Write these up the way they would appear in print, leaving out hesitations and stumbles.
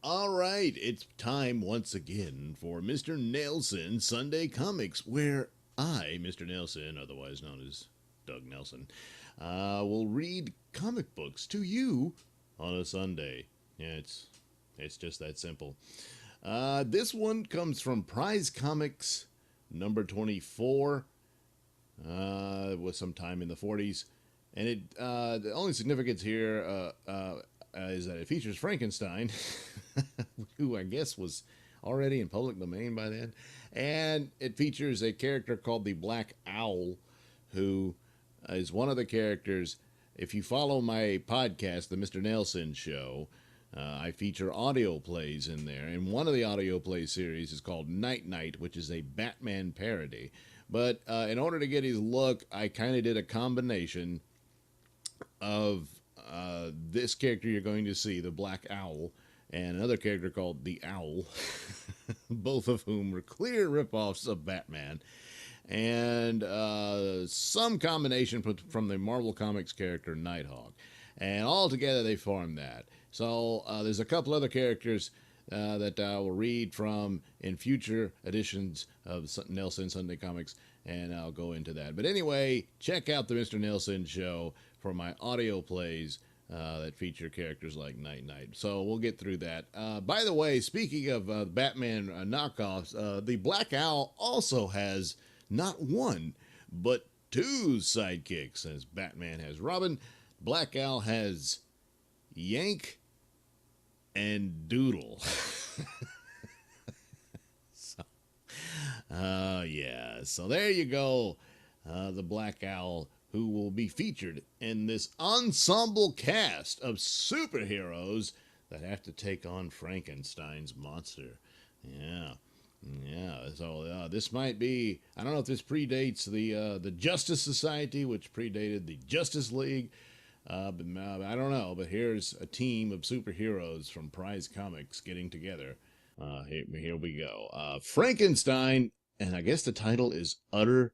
All right, it's time once again for Mr. Nailsin Sunday Comics, where I, Mr. Nailsin, otherwise known as Doug Nelson, will read comic books to you on a Sunday. Yeah, it's just that simple. This one comes from Prize Comics number 24. It was sometime in the 40s, and the only significance here is that it features Frankenstein, who I guess was already in public domain by then, and it features a character called the Black Owl, who is one of the characters. If you follow my podcast, the Mr. Nailsin Show, I feature audio plays in there, and one of the audio play series is called Night Night, which is a Batman parody. But in order to get his look, I kind of did a combination of this character you're going to see, the Black Owl, and another character called the Owl, both of whom were clear ripoffs of Batman, and some combination from the Marvel Comics character Nighthawk. And all together they form that. So there's a couple other characters that I will read from in future editions of Nailsin Sunday Comics, and I'll go into that. But anyway, check out the Mr. Nailsin Show for my audio plays that feature characters like Night Night. So we'll get through that. By the way, speaking of Batman knockoffs, the Black Owl also has not one, but two sidekicks. As Batman has Robin, Black Owl has Yank and Doodle. so, yeah, so there you go. The Black Owl, who will be featured in this ensemble cast of superheroes that have to take on Frankenstein's monster. Yeah. Yeah, so this might be, I don't know if this predates the Justice Society, which predated the Justice League, but I don't know. But here's a team of superheroes from Prize Comics getting together. Here we go. Frankenstein, and I guess the title is Utter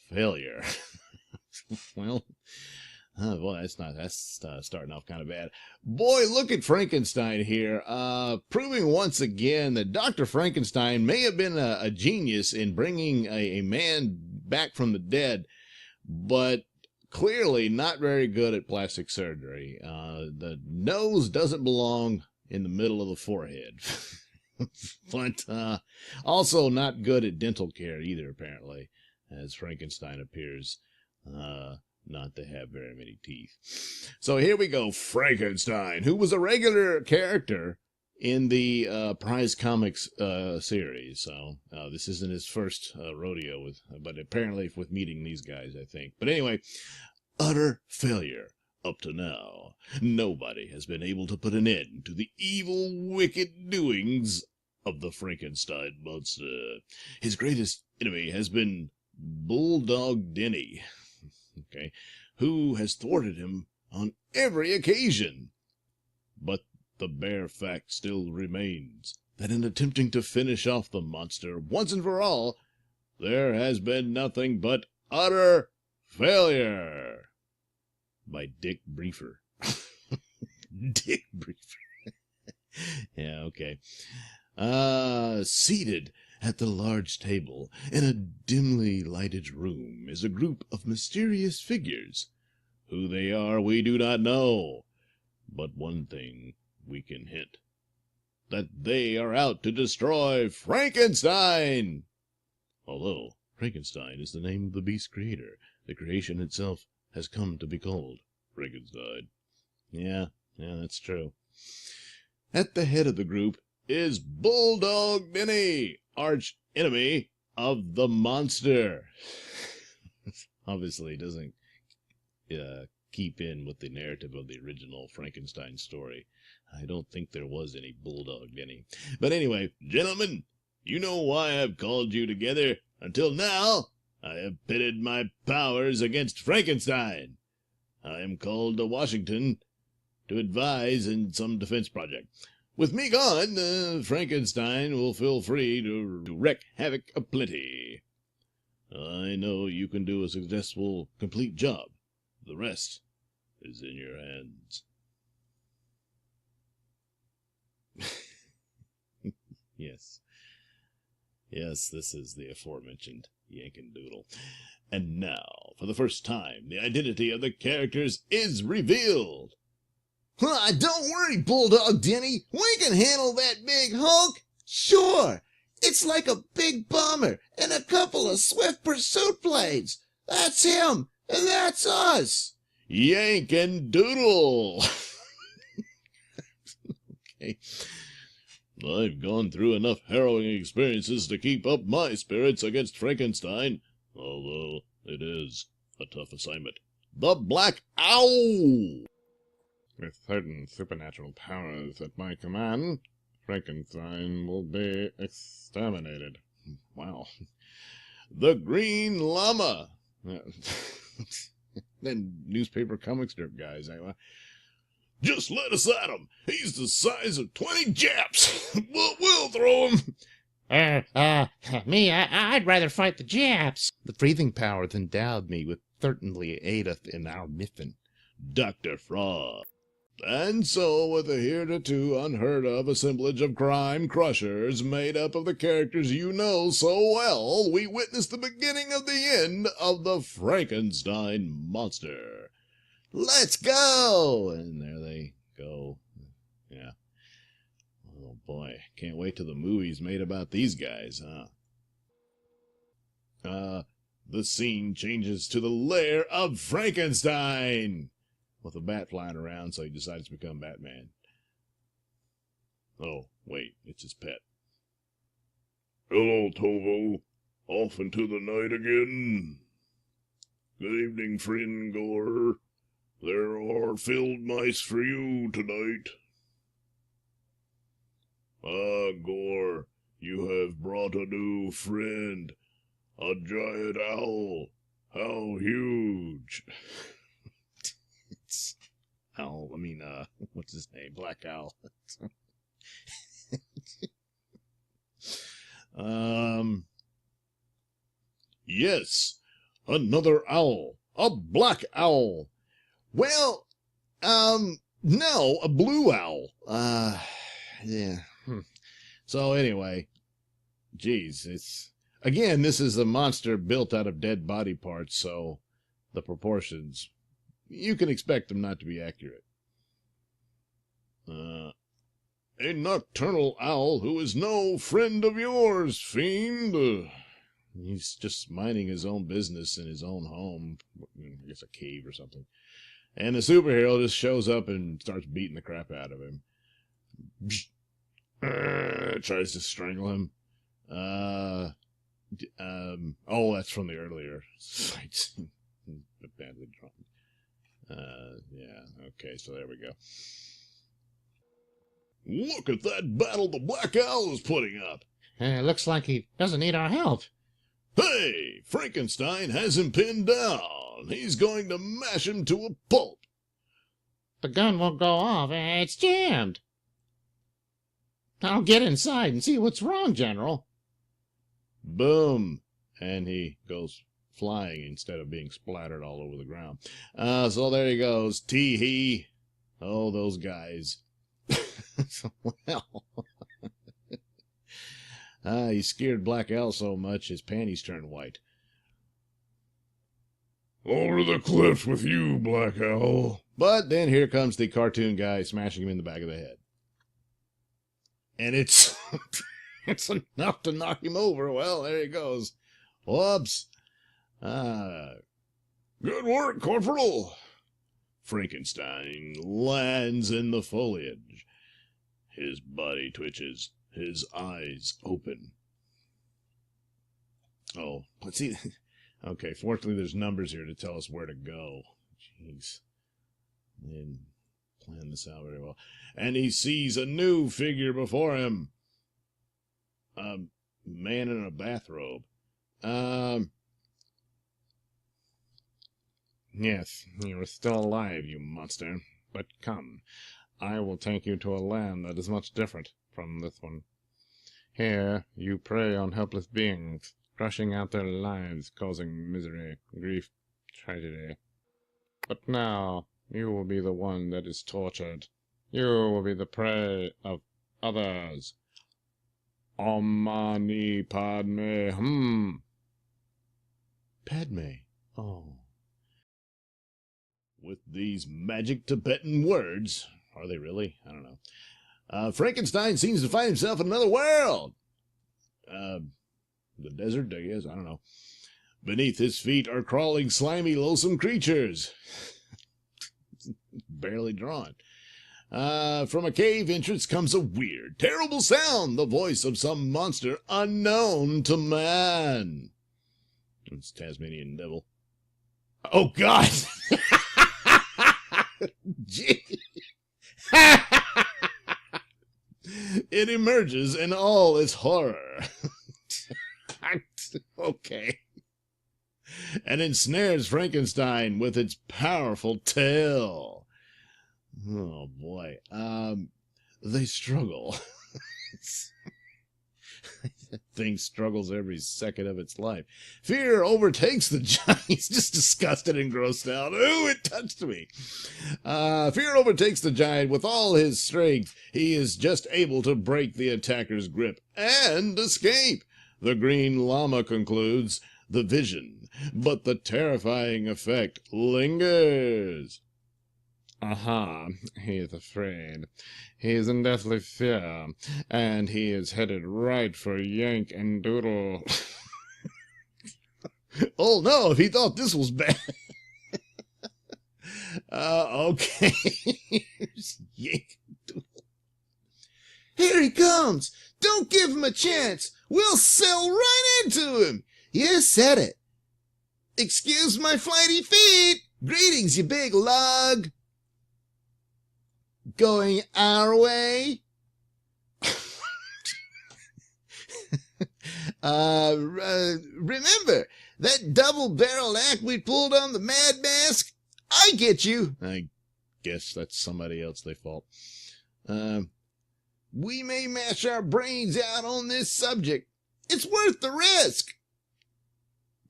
Failure. well, that's starting off kind of bad. Boy, look at Frankenstein here, proving once again that Dr. Frankenstein may have been a genius in bringing a man back from the dead, but clearly not very good at plastic surgery. The nose doesn't belong in the middle of the forehead. but also not good at dental care either, apparently, as Frankenstein appears not to have very many teeth. So here we go, Frankenstein, who was a regular character in the Prize Comics series. So this isn't his first rodeo, but apparently with meeting these guys, I think. But anyway, utter failure. Up to now, nobody has been able to put an end to the evil, wicked doings of the Frankenstein monster. His greatest enemy has been Bulldog Denny, okay, who has thwarted him on every occasion. But the bare fact still remains that in attempting to finish off the monster once and for all, there has been nothing but utter failure. By Dick Briefer. Dick Briefer. yeah, okay. Seated at the large table in a dimly lighted room is a group of mysterious figures. Who they are we do not know, but one thing we can hint, that they are out to destroy Frankenstein. Although Frankenstein is the name of the beast's creator, the creation itself has come to be called Frankenstein. Yeah, that's true. At the head of the group is Bulldog Denny, arch enemy of the monster. Obviously doesn't keep in with the narrative of the original Frankenstein story. I don't think there was any Bulldog Denny. But anyway, gentlemen, you know why I've called you together. Until now, I have pitted my powers against Frankenstein. I am called to Washington to advise in some defense project. With me gone, Frankenstein will feel free to wreak havoc aplenty. I know you can do a successful, complete job. The rest is in your hands. Yes. Yes, this is the aforementioned Yankin Doodle. And now, for the first time, the identity of the characters is revealed. Don't worry, Bulldog Denny. We can handle that big Hulk. Sure. It's like a big bomber and a couple of swift pursuit blades. That's him, and that's us. Yankin Doodle! Okay. I've gone through enough harrowing experiences to keep up my spirits against Frankenstein, although it is a tough assignment. The Black Owl! With certain supernatural powers at my command, Frankenstein will be exterminated. Wow. The Green Llama! Then newspaper comic strip guys, eh? Just let us at him. He's the size of 20 Japs. We'll throw him. I'd rather fight the Japs. The breathing powers endowed me with certainly aideth in our mission. Dr. Frog. And so, with a hitherto unheard of assemblage of crime crushers made up of the characters you know so well, we witness the beginning of the end of the Frankenstein monster. Let's go! And there they go. Yeah. Oh boy, can't wait till the movie's made about these guys, huh? The scene changes to the lair of Frankenstein! With a bat flying around, so he decides to become Batman. Oh, wait, it's his pet. Hello, Tovo. Off into the night again. Good evening, friend Gore. There are field mice for you tonight. Ah, Gore, you have brought a new friend. A giant owl. How huge. Owl, what's his name? Black Owl. Yes, another owl. A black owl. Well, no, a blue owl. Yeah. So anyway, geez, again, this is a monster built out of dead body parts, so the proportions, you can expect them not to be accurate. A nocturnal owl who is no friend of yours, fiend. He's just minding his own business in his own home, I guess a cave or something. And the superhero just shows up and starts beating the crap out of him. Tries to strangle him. Oh, that's from the earlier fight scene. Badly drawn. Yeah, okay, so there we go. Look at that battle the Black Owl is putting up. Looks like he doesn't need our help. Hey, Frankenstein has him pinned down. He's going to mash him to a pulp. The gun won't go off. It's jammed. I'll get inside and see what's wrong, General. Boom. And he goes flying instead of being splattered all over the ground. So there he goes. Tee-hee. Oh, those guys. Well, he scared Black Owl so much his panties turned white. Over the cliffs with you, Black Owl. But then here comes the cartoon guy smashing him in the back of the head. And it's it's enough to knock him over. Well, there he goes. Whoops. Good work, Corporal. Frankenstein lands in the foliage. His body twitches. His eyes open. Oh, let's see. Okay, fortunately there's numbers here to tell us where to go. Jeez. They didn't plan this out very well. And he sees a new figure before him. A man in a bathrobe. Yes, you are still alive, you monster. But come, I will take you to a land that is much different from this one. Here, you prey on helpless beings, crushing out their lives, causing misery, grief, tragedy. But now, you will be the one that is tortured. You will be the prey of others. Om Mani Padme Hum. Padme. Oh. With these magic Tibetan words, are they really? I don't know. Frankenstein seems to find himself in another world. The desert, I guess. I don't know. Beneath his feet are crawling, slimy, loathsome creatures. Barely drawn. From a cave entrance comes a weird, terrible sound, the voice of some monster unknown to man. It's Tasmanian devil. Oh, God! Gee. It emerges in all its horror. Okay. And ensnares Frankenstein with its powerful tail. Oh, boy. They struggle. That thing struggles every second of its life. Fear overtakes the giant. He's just disgusted and grossed out. Ooh, it touched me. Fear overtakes the giant with all his strength. He is just able to break the attacker's grip and escape. The green llama concludes the vision, but the terrifying effect lingers. Aha, he is afraid. He is in deathly fear, and he is headed right for Yank and Doodle. Oh no, if he thought this was bad. Okay. Yank and Doodle. Here he comes. Don't give him a chance. We'll sail right into him. You said it. Excuse my flighty feet. Greetings, you big lug. Going our way? Remember that double-barreled act we pulled on the Mad Mask? I get you. I guess that's somebody else they fault. We may mash our brains out on this subject. It's worth the risk.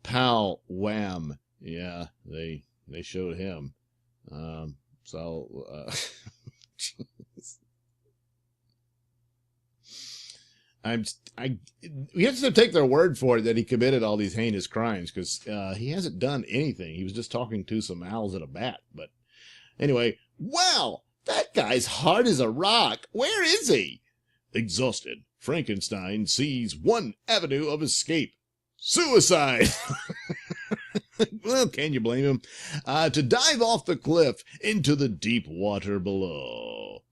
Pow wham. Yeah, they showed him. We have to take their word for it that he committed all these heinous crimes, because he hasn't done anything. He was just talking to some owls at a bat. But anyway, wow, that guy's hard as a rock. Where is he? Exhausted, Frankenstein sees one avenue of escape: suicide. Well, can you blame him? To dive off the cliff into the deep water below.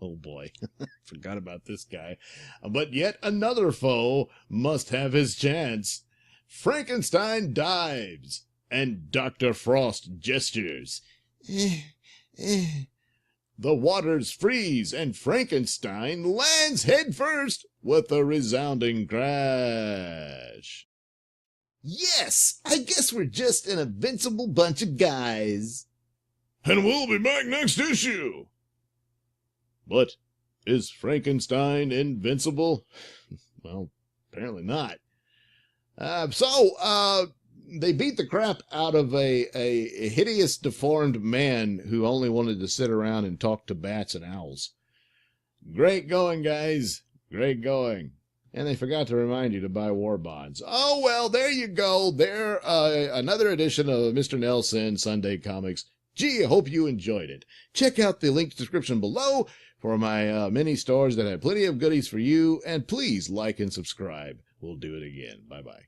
Oh boy, forgot about this guy. But yet another foe must have his chance. Frankenstein dives, and Dr. Frost gestures. The waters freeze, and Frankenstein lands headfirst with a resounding crash. Yes, I guess we're just an invincible bunch of guys. And we'll be back next issue. But is Frankenstein invincible? Well, apparently not. They beat the crap out of a hideous, deformed man who only wanted to sit around and talk to bats and owls. Great going, guys. Great going. And they forgot to remind you to buy war bonds. Oh, well, there you go. There, another edition of Mr. Nailsin Sunday Comics. Gee, I hope you enjoyed it. Check out the link description below for my mini stores that have plenty of goodies for you. And please like and subscribe. We'll do it again. Bye-bye.